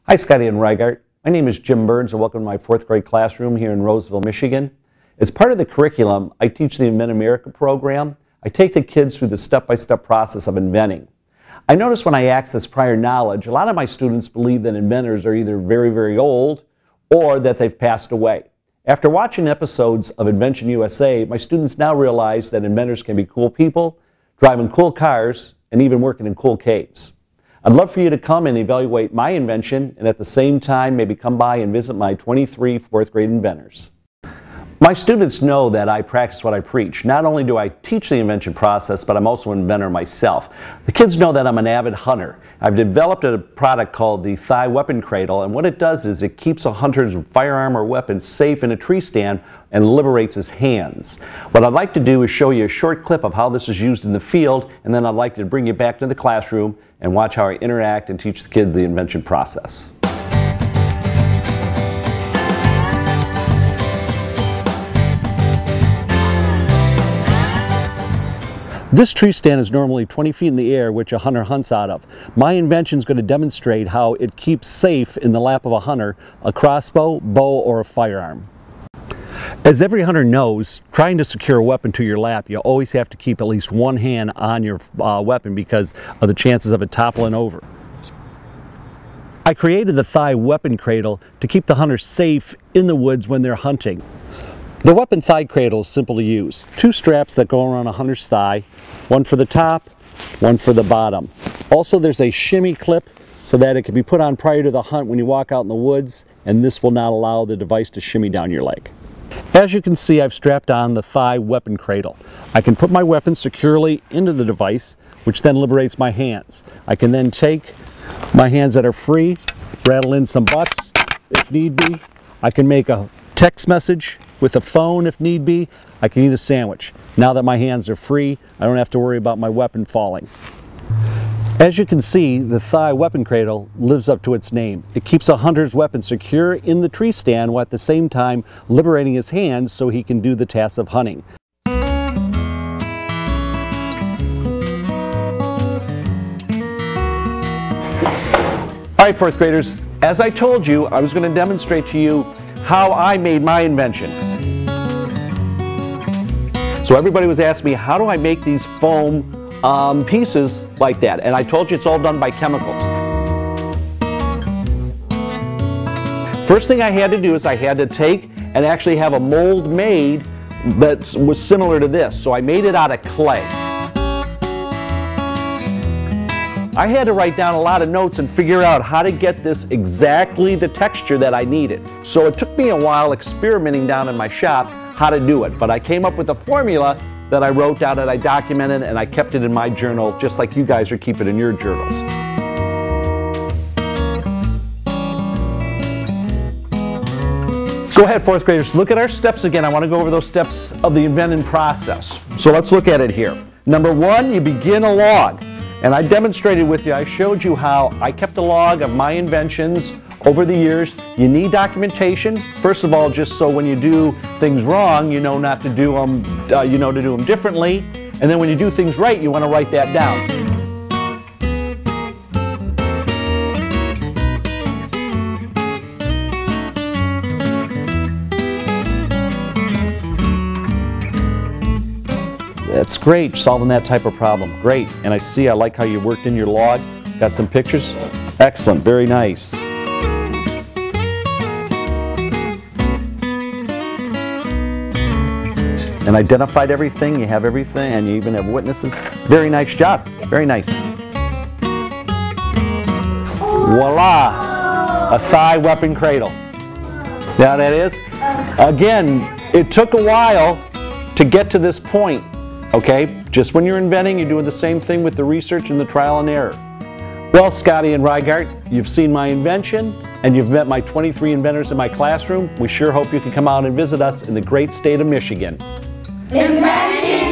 Hi, Scotty and Reigart. My name is Jim Byrnes and welcome to my 4th grade classroom here in Roseville, Michigan. As part of the curriculum, I teach the Invent America program. I take the kids through the step-by-step process of inventing. I notice when I access prior knowledge, a lot of my students believe that inventors are either very, very old or that they've passed away. After watching episodes of Invention USA, my students now realize that inventors can be cool people, driving cool cars, and even working in cool caves. I'd love for you to come and evaluate my invention and at the same time maybe come by and visit my 23 4th grade inventors. My students know that I practice what I preach. Not only do I teach the invention process, but I'm also an inventor myself. The kids know that I'm an avid hunter. I've developed a product called the Thigh Weapon Cradle, and what it does is it keeps a hunter's firearm or weapon safe in a tree stand and liberates his hands. What I'd like to do is show you a short clip of how this is used in the field, and then I'd like to bring you back to the classroom and watch how I interact and teach the kids the invention process. This tree stand is normally 20 feet in the air, which a hunter hunts out of. My invention is going to demonstrate how it keeps safe in the lap of a hunter a crossbow, bow, or a firearm. As every hunter knows, trying to secure a weapon to your lap, you always have to keep at least one hand on your weapon because of the chances of it toppling over. I created the Thigh Weapon Cradle to keep the hunter safe in the woods when they're hunting. The weapon thigh cradle is simple to use. 2 straps that go around a hunter's thigh, one for the top, one for the bottom. Also, there's a shimmy clip so that it can be put on prior to the hunt when you walk out in the woods, and this will not allow the device to shimmy down your leg. As you can see, I've strapped on the Thigh Weapon Cradle. I can put my weapon securely into the device, which then liberates my hands. I can then take my hands that are free, rattle in some butts if need be. I can make a text message with a phone if need be. I can eat a sandwich. Now that my hands are free, I don't have to worry about my weapon falling. As you can see, the Thigh Weapon Cradle lives up to its name. It keeps a hunter's weapon secure in the tree stand while at the same time liberating his hands so he can do the task of hunting. All right, 4th graders, as I told you, I was going to demonstrate to you how I made my invention. So everybody was asking me, how do I make these foam pieces like that? And I told you it's all done by chemicals. First thing I had to do is I had to take and actually have a mold made that was similar to this. So I made it out of clay. I had to write down a lot of notes and figure out how to get this exactly the texture that I needed. So it took me a while experimenting down in my shop how to do it, but I came up with a formula that I wrote down and I documented and I kept it in my journal just like you guys are keeping in your journals. Go ahead, 4th graders, look at our steps again. I want to go over those steps of the inventing process. So let's look at it here. Number 1, you begin a log. And I demonstrated with you, I showed you how I kept a log of my inventions over the years. You need documentation. First of all, just so when you do things wrong, you know not to do them, you know to do them differently. And then when you do things right, you want to write that down. That's great, solving that type of problem. Great. And I like how you worked in your log. Got some pictures? Excellent, very nice. And identified everything, you have everything, and you even have witnesses. Very nice job, very nice. Voila, a Thigh Weapon Cradle. Now that is, again, it took a while to get to this point. Okay, just when you're inventing, you're doing the same thing with the research and the trial and error. Well, Scotty and Reigart, you've seen my invention and you've met my 23 inventors in my classroom. We sure hope you can come out and visit us in the great state of Michigan. Invention